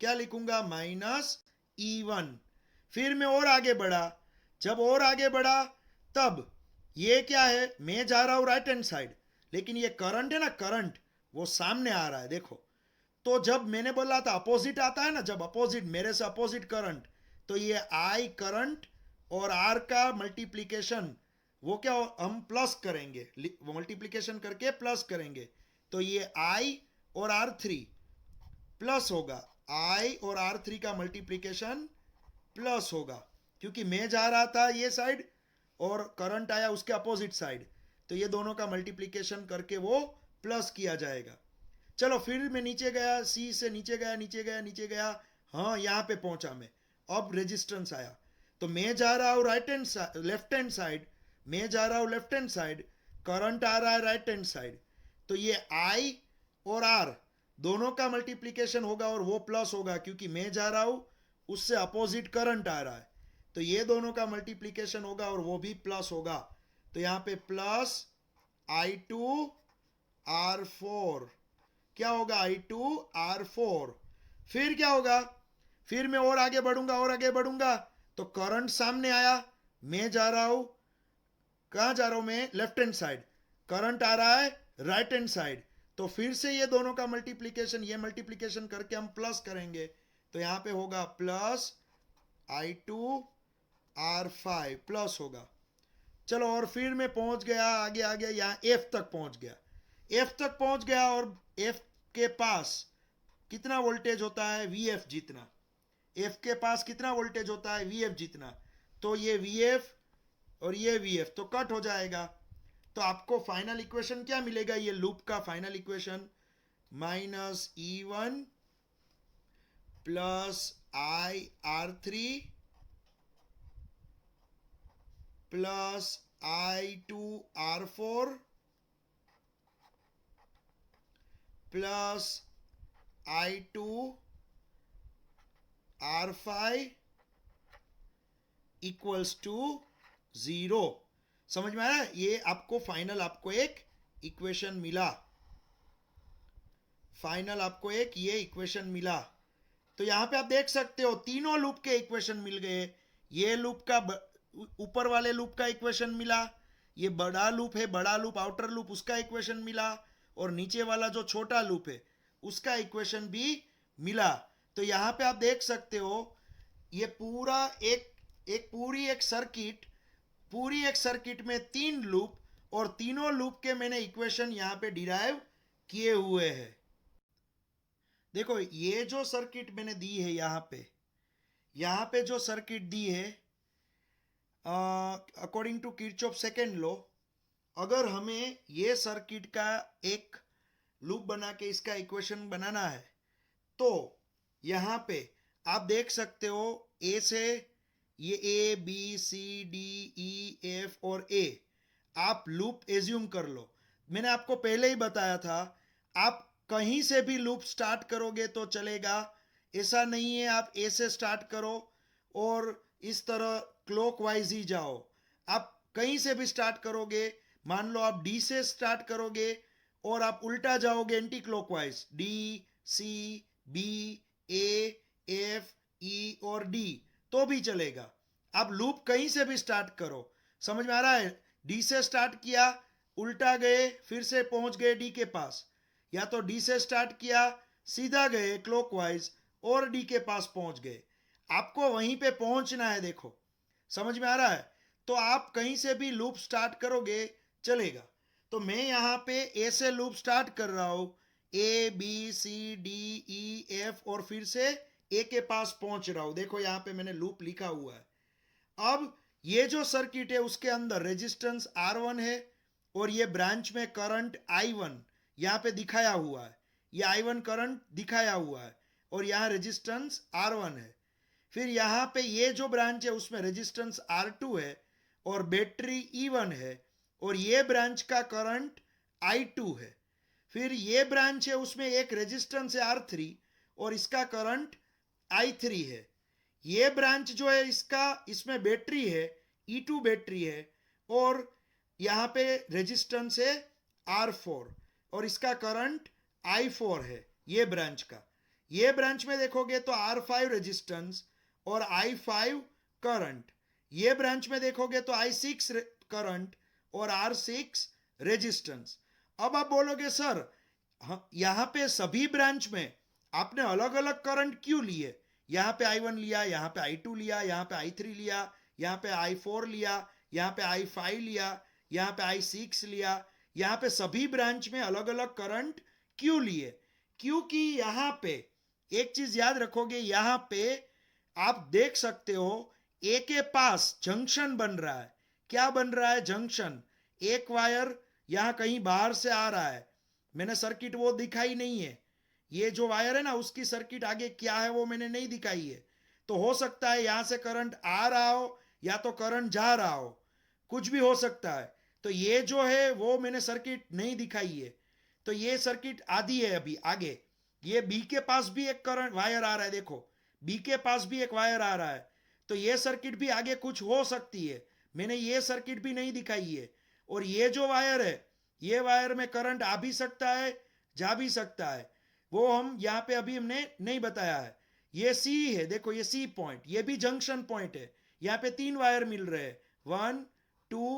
क्या लिखूंगा, माइनस E1। फिर मैं और आगे बढ़ा, जब और आगे बढ़ा तब ये क्या है, मैं जा रहा हूं राइट हैंड साइड, लेकिन ये करंट है ना, करंट वो सामने आ रहा है देखो। तो जब मैंने बोला था अपोजिट आता है ना, जब अपोजिट, मेरे से अपोजिट करंट, तो ये आई करंट और आर का मल्टीप्लीकेशन, वो क्या हम प्लस करेंगे, मल्टीप्लीकेशन करके प्लस करेंगे। तो ये आई और आर थ्री प्लस होगा, आई और आर थ्री का मल्टीप्लीकेशन प्लस होगा, क्योंकि मैं जा रहा था ये साइड और करंट आया उसके अपोजिट साइड, तो ये दोनों का मल्टीप्लीकेशन करके वो प्लस किया जाएगा। चलो फिर मैं नीचे गया, सी से नीचे गया, नीचे गया, नीचे गया, हाँ यहाँ पे पहुंचा मैं। अब रेजिस्टेंस आया, तो मैं जा रहा हूँ right hand side, left hand side, मैं जा रहा हूँ लेफ्ट हैंड साइड, करंट आ रहा है राइट हैंड साइड, तो ये आई और आर दोनों का मल्टीप्लीकेशन होगा और वो प्लस होगा, क्योंकि मैं जा रहा हूँ उससे अपोजिट करंट आ रहा है, तो ये दोनों का मल्टीप्लीकेशन होगा और वो भी प्लस होगा। तो यहाँ पे प्लस I2R4, क्या होगा, I2R4। फिर क्या होगा, फिर मैं और आगे बढ़ूंगा और आगे बढ़ूंगा, तो करंट सामने आया, मैं जा रहा हूं, कहां जा रहा हूं मैं, लेफ्ट हैंड साइड, करंट आ रहा है राइट हैंड साइड, तो फिर से ये दोनों का मल्टीप्लीकेशन, ये मल्टीप्लीकेशन करके हम प्लस करेंगे, तो यहां पे होगा प्लस I2R5 प्लस होगा। चलो और फिर मैं पहुंच गया, आगे आ गया, यहाँ एफ तक पहुंच गया, एफ तक पहुंच गया, और एफ के पास कितना वोल्टेज होता है, वी एफ जितना, एफ के पास कितना वोल्टेज होता है, वी एफ जितना, तो ये वी एफ और ये वी एफ तो कट हो जाएगा। तो आपको फाइनल इक्वेशन क्या मिलेगा, ये लूप का final equation, -E1 plus IR3 plus I2R4 plus I2R5 equals to 0। समझ में आया, ये आपको फाइनल, आपको एक इक्वेशन मिला, फाइनल आपको एक ये इक्वेशन मिला। तो यहां पे आप देख सकते हो तीनों लूप के इक्वेशन मिल गए, ये लूप का ऊपर वाले लूप का इक्वेशन मिला, ये बड़ा लूप है, बड़ा लूप आउटर लूप, उसका इक्वेशन मिला, और नीचे वाला जो छोटा लूप है उसका इक्वेशन भी मिला। तो यहां पे आप देख सकते हो ये पूरा पूरी एक सर्किट में तीन लूप, और तीनों लूप के मैंने इक्वेशन यहां पे डिराइव किए हुए हैं। देखो ये जो सर्किट मैंने दी है, यहां पे जो सर्किट दी है, according to Kirchhoff second law, अगर हमें ये सर्किट का एक लूप बना के इसका इक्वेशन बनाना है, तो यहां पे आप देख सकते हो ए से ये A B C D E F और ए, आप लूप एज्यूम कर लो। मैंने आपको पहले ही बताया था, आप कहीं से भी लूप स्टार्ट करोगे तो चलेगा, ऐसा नहीं है आप ए से स्टार्ट करो और इस तरह क्लॉकवाइज ही जाओ, आप कहीं से भी स्टार्ट करोगे, मान लो आप डी से स्टार्ट करोगे और आप उल्टा जाओगे anti clockwise, D C B A F E और डी, तो भी चलेगा। आप लूप कहीं से भी स्टार्ट करो, समझ में आ रहा है, डी से स्टार्ट किया, उल्टा गए, फिर से पहुंच गए डी के पास, या तो डी से स्टार्ट किया, सीधा गए क्लॉकवाइज और डी के पास पहुंच गए, आपको वहीं पे पहुंचना है। देखो समझ में आ रहा है, तो आप कहीं से भी लूप स्टार्ट करोगे चलेगा। तो मैं यहां पे ए से लूप स्टार्ट कर रहा हूं, A B C D E F, और फिर से ए के पास पहुंच रहा हूं, देखो यहां पे मैंने लूप लिखा हुआ है। अब ये जो सर्किट है उसके अंदर रेजिस्टेंस R1 है, और ये ब्रांच में करंट I1 यहां पे दिखाया हुआ है, ये I1 करंट दिखाया हुआ है, और यहां रेजिस्टेंस R1 है। फिर यहां पे ये जो ब्रांच है उसमें रेजिस्टेंस R2 है और बैटरी E1 है, और ये ब्रांच का करंट I2 है। फिर ये ब्रांच है उसमें एक रेजिस्टेंस है R3 और इसका करंट I3 है। ये ब्रांच जो है इसमें बैटरी है, E2 बैटरी है, और यहाँ पे रेजिस्टेंस है R4 और इसका करंट I4 है ये ब्रांच का। ये ब्रांच में देखोगे तो R5 रेजिस्टेंस और I5 करंट, ये ब्रांच में देखोगे तो I6 करंट और R6 रेजिस्टेंस। अब आप बोलोगे सर यहां पे सभी ब्रांच में आपने अलग अलग करंट क्यों लिए? यहां पे I1 लिया, यहां पे I2 लिया, यहां पे I3 लिया, यहां पे I4 लिया, यहां पे I5 लिया, यहां पे I6 लिया, यहां पे सभी ब्रांच में अलग अलग करंट क्यों लिए? क्योंकि यहां पे एक चीज याद रखोगे, यहां पे आप देख सकते हो ए के पास जंक्शन बन रहा है। क्या बन रहा है? जंक्शन। एक वायर यहां कहीं बाहर से आ रहा है, मैंने सर्किट वो दिखाई नहीं है, ये जो वायर है ना उसकी सर्किट आगे क्या है वो मैंने नहीं दिखाई है। तो हो सकता है यहां से करंट आ रहा हो या तो करंट जा रहा हो, कुछ भी हो सकता है। तो ये जो है वो मैंने सर्किट नहीं दिखाई है। तो ये सर्किट आधी है अभी आगे। ये बी के पास भी एक करंट वायर आ रहा है, देखो बी के पास भी एक वायर आ रहा है। तो ये सर्किट भी आगे कुछ हो सकती है, मैंने ये सर्किट भी नहीं दिखाई है। और ये जो वायर है, ये वायर में करंट आ भी सकता है, जा भी सकता है, वो हम यहाँ पे अभी हमने नहीं बताया है। ये सी है, देखो ये सी पॉइंट, ये भी जंक्शन पॉइंट है। यहाँ पे 3 वायर मिल रहे हैं, 1 2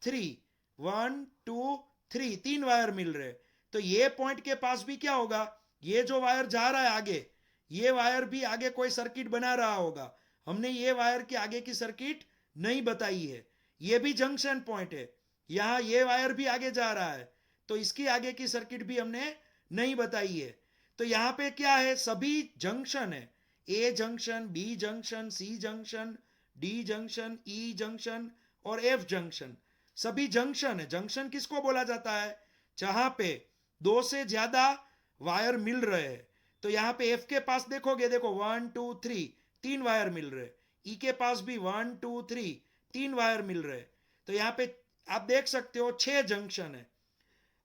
3, 1 2 3, 3 वायर मिल रहे हैं। तो ये पॉइंट के पास भी क्या होगा, ये जो वायर जा रहा है आगे, ये वायर भी आगे कोई सर्किट बना रहा होगा। हमने ये वायर के आगे की सर्किट नहीं बताई है। ये भी जंक्शन पॉइंट है, यहां ये वायर भी आगे जा रहा है, तो इसकी आगे की सर्किट भी हमने नहीं बताई है। तो यहां पे क्या है, सभी जंक्शन है, A junction, B junction, C junction, D junction, E junction और एफ जंक्शन, सभी जंक्शन है। जंक्शन किसको बोला जाता है? जहां पे 2 से ज्यादा वायर मिल रहे हैं। तो यहां पे एफ के पास देखोगे, देखो 1 2 3, 3 वायर मिल रहे। ई के पास भी 1 2 3, 3 वायर मिल रहे। तो यहां पे आप देख सकते हो 6 जंक्शन है।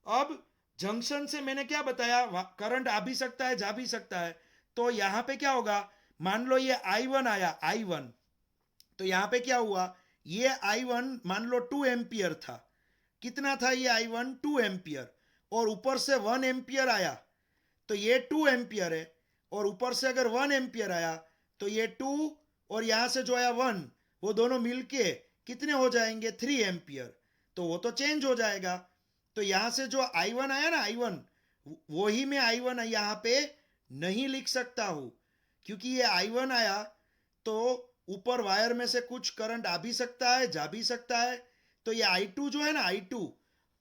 अब जंक्शन से मैंने क्या बताया, करंट आ भी सकता है, जा भी सकता है। तो यहां पे क्या होगा, मान लो ये I1 आया, I1, तो यहां पे क्या हुआ, ये I1 मान लो 2 एम्पियर था। कितना था ये I1? 2 एम्पियर। और ऊपर से 1 एम्पियर आया, तो ये 2 एम्पियर है। और ऊपर से अगर 1 एम्पियर आया तो ये 2, और यहां से जो आया 1, वो दोनों मिलके कितने हो जाएंगे? 3 एम्पियर। तो वो तो चेंज हो जाएगा। तो यहां से जो I1 आया ना, I1, वही मैं I1 यहां पे नहीं लिख सकता हूं, क्योंकि ये I1 आया तो ऊपर वायर में से कुछ करंट आ भी सकता है, जा भी सकता है। तो ये I2 जो है ना, I2,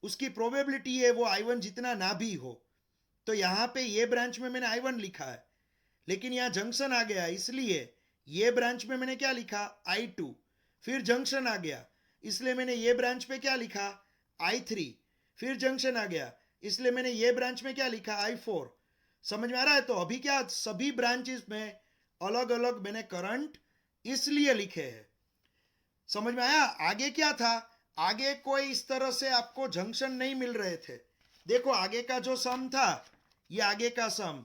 उसकी प्रोबेबिलिटी है वो I1 जितना ना भी हो। तो यहां पे ये ब्रांच में मैंने I1 लिखा है, लेकिन यहां जंक्शन आ गया, इसलिए ये ब्रांच में मैंने क्या लिखा? I2। फिर जंक्शन आ गया, इसलिए मैंने ये ब्रांच पे क्या लिखा? I3। फिर जंक्शन आ गया, इसलिए मैंने ये ब्रांच में क्या लिखा? I4। समझ में आ रहा है? तो अभी क्या, सभी ब्रांचेस में अलग अलग मैंने करंट इसलिए लिखे हैं। समझ में आया? आगे क्या था, आगे कोई इस तरह से आपको जंक्शन नहीं मिल रहे थे। देखो आगे का जो सम था, ये आगे का सम,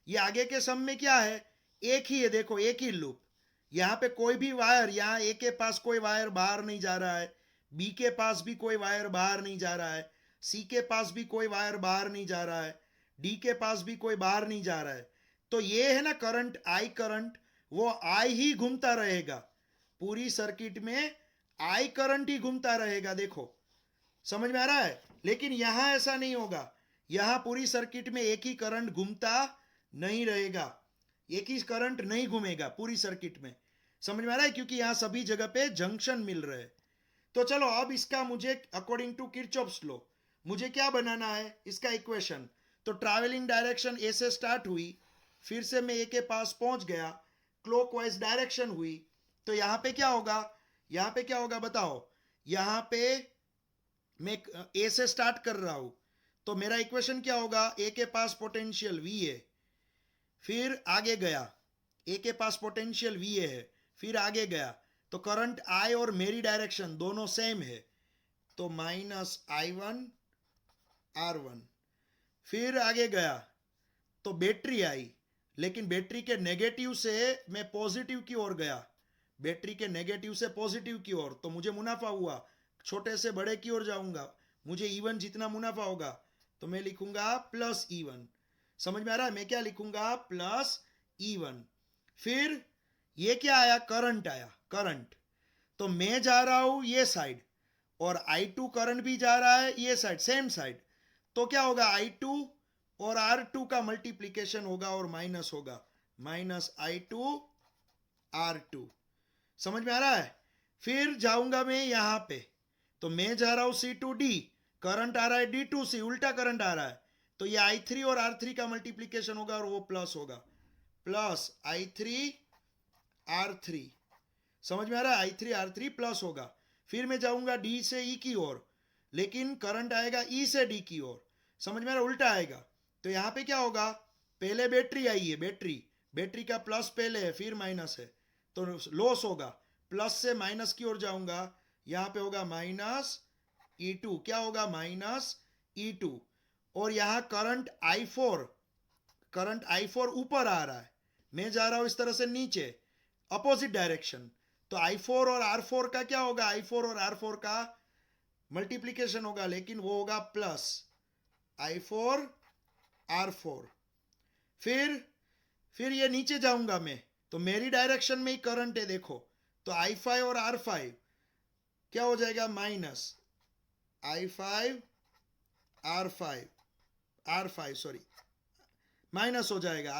ये आगे के सम में क्या है, एक ही है, देखो एक ही लूप। यहां पे कोई भी वायर, यहां ए के पास कोई वायर बाहर नहीं जा रहा है, बी के पास भी कोई वायर बाहर नहीं जा रहा है, सी के पास भी कोई वायर बाहर नहीं जा रहा है, डी के पास भी कोई बाहर नहीं जा रहा है। तो ये है ना करंट, आई करंट, वो आई ही घूमता रहेगा पूरी सर्किट में, आई करंट ही घूमता रहेगा। देखो समझ में आ रहा है? लेकिन यहां ऐसा नहीं होगा, यहां पूरी सर्किट में एक ही करंट घूमता नहीं रहेगा, एक ही करंट नहीं घूमेगा पूरी सर्किट में। समझ में आ रहा है? क्योंकि यहां सभी जगह पे जंक्शन मिल रहे हैं। तो चलो अब इसका मुझे अकॉर्डिंग टू किरचॉफ्स लॉ मुझे क्या बनाना है, इसका इक्वेशन। तो ट्रैवलिंग डायरेक्शन ए से स्टार्ट हुई, फिर से मैं ए के पास पहुंच गया, क्लॉकवाइज डायरेक्शन हुई। तो यहां पे क्या होगा, यहां पे क्या होगा बताओ? यहां पे मैं ए से स्टार्ट कर रहा हूं, तो मेरा इक्वेशन क्या होगा? ए के पास पोटेंशियल वी है, फिर आगे गया, ए के पास पोटेंशियल वी है, फिर आगे गया, तो करंट आई और मेरी डायरेक्शन दोनों सेम है, तो -I1 R1। फिर आगे गया तो बैटरी आई, लेकिन बैटरी के नेगेटिव से मैं पॉजिटिव की ओर गया, बैटरी के नेगेटिव से पॉजिटिव की ओर, तो मुझे मुनाफा हुआ। छोटे से बड़े की ओर जाऊंगा, मुझे E1 जितना मुनाफा होगा, तो मैं लिखूंगा +E1। समझ में आ रहा है? मैं क्या लिखूंगा? +E1। फिर ये क्या आया? करंट आया, करंट। तो मैं जा रहा हूं ये साइड, और I2 करंट भी जा रहा है ये साइड, सेम साइड, तो क्या होगा, I2 और R2 का मल्टीप्लीकेशन होगा और माइनस होगा, -I2 R2। समझ में आ रहा है? फिर जाऊंगा मैं यहां पे, तो मैं जा रहा हूं C2D, करंट आ रहा है D2C, उल्टा करंट आ रहा है, तो ये I3 और R3 का मल्टीप्लीकेशन होगा और वो प्लस होगा, प्लस I3 R3। समझ में आ रहा है? I3 R3 प्लस होगा। फिर मैं जाऊंगा D से E की ओर, लेकिन करंट आएगा E से D की ओर। समझ में आ रहा है? उल्टा आएगा। तो यहां पे क्या होगा, पहले बैटरी आई है, बैटरी का प्लस पहले है फिर माइनस है, तो लॉस होगा, प्लस से माइनस की ओर जाऊंगा, यहां पे होगा -E2, क्या होगा, -E2। और यहां करंट I4 ऊपर आ रहा है, मैं जा रहा हूं इस तरह से नीचे, अपोजिट डायरेक्शन, तो I4 और R4 का क्या होगा, I4 और R4 का मल्टीप्लीकेशन होगा, लेकिन वो होगा प्लस I4 R4। फिर ये नीचे जाऊंगा मैं, तो मेरी डायरेक्शन में ही करंट है देखो, तो I5 और R5 क्या हो जाएगा, minus I5 R5 sorry, minus हो जाएगा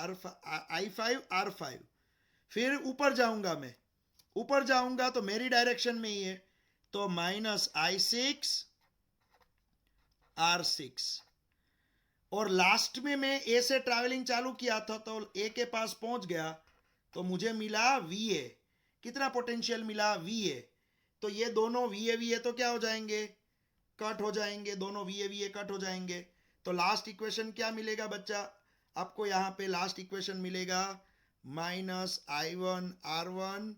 I5 R5। फिर ऊपर जाऊंगा मैं, ऊपर जाऊंगा तो मेरी डायरेक्शन में ही है, तो -I6 R6। और लास्ट में मैं ए से ट्रैवलिंग चालू किया था, तो ए के पास पहुंच गया, तो मुझे मिला VA। कितना पोटेंशियल मिला, VA। तो ये दोनों VA तो क्या हो जाएंगे, कट हो जाएंगे, दोनों VA कट हो जाएंगे। तो लास्ट इक्वेशन क्या मिलेगा बच्चा आपको, यहां पे लास्ट इक्वेशन मिलेगा -I1 R1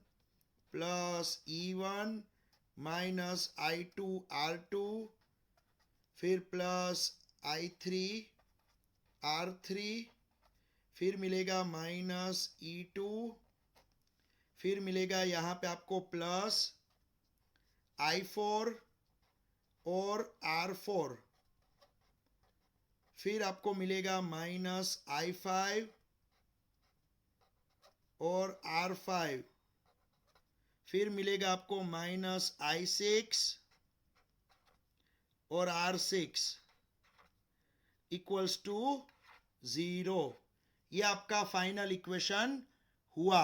plus E1 -I2 R2, फिर प्लस I3 R3, फिर मिलेगा -E2, फिर मिलेगा यहां पे आपको प्लस I4 और R4, फिर आपको मिलेगा -I5 और R5, फिर मिलेगा आपको -I6 और R6 इक्वल्स टू 0। ये आपका फाइनल इक्वेशन हुआ।